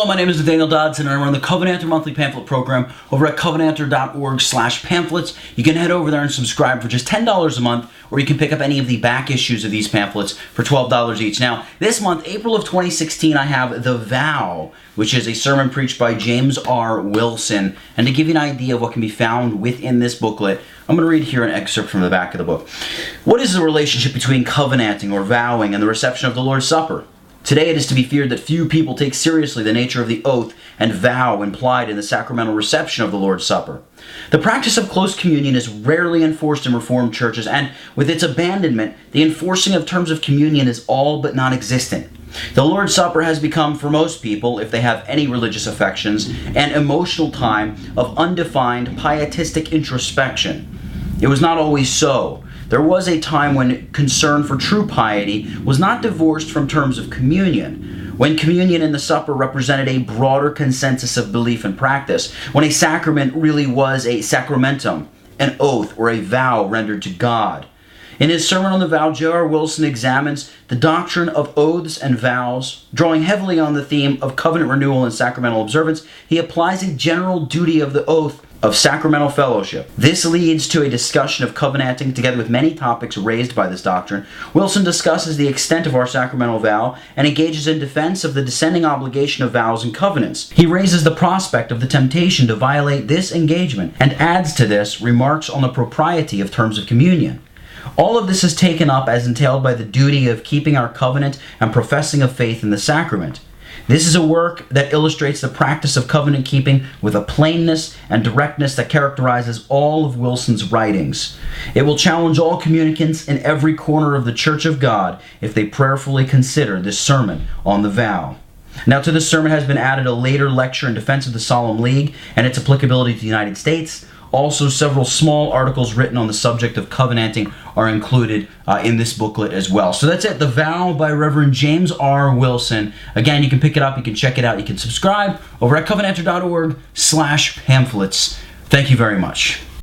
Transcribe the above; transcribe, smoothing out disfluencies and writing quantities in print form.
Hello, my name is Nathaniel Dodson, and I run the Covenanter Monthly Pamphlet Program over at covenanter.org/pamphlets. You can head over there and subscribe for just $10 a month, or you can pick up any of the back issues of these pamphlets for $12 each. Now, this month, April of 2016, I have The Vow, which is a sermon preached by James R. Willson. And to give you an idea of what can be found within this booklet, I'm going to read here an excerpt from the back of the book. What is the relationship between covenanting or vowing and the reception of the Lord's Supper? Today it is to be feared that few people take seriously the nature of the oath and vow implied in the sacramental reception of the Lord's Supper. The practice of close communion is rarely enforced in Reformed churches, and with its abandonment, the enforcing of terms of communion is all but non-existent. The Lord's Supper has become, for most people, if they have any religious affections, an emotional time of undefined, pietistic introspection. It was not always so. There was a time when concern for true piety was not divorced from terms of communion, when communion and the supper represented a broader consensus of belief and practice, when a sacrament really was a sacramentum, an oath or a vow rendered to God. In his sermon on the vow, J.R. Willson examines the doctrine of oaths and vows. Drawing heavily on the theme of covenant renewal and sacramental observance, he applies a general duty of the oath of sacramental fellowship. This leads to a discussion of covenanting together with many topics raised by this doctrine. Willson discusses the extent of our sacramental vow and engages in defense of the descending obligation of vows and covenants. He raises the prospect of the temptation to violate this engagement and adds to this remarks on the propriety of terms of communion. All of this is taken up as entailed by the duty of keeping our covenant and professing of faith in the sacrament. This is a work that illustrates the practice of covenant keeping with a plainness and directness that characterizes all of Willson's writings. It will challenge all communicants in every corner of the Church of God if they prayerfully consider this sermon on the vow. Now, to this sermon has been added a later lecture in defense of the Solemn League and its applicability to the United States. Also, several small articles written on the subject of covenanting are included in this booklet as well. So that's it, The Vow by Reverend James R. Willson. Again, you can pick it up, you can check it out, you can subscribe over at covenanter.org/pamphlets. Thank you very much.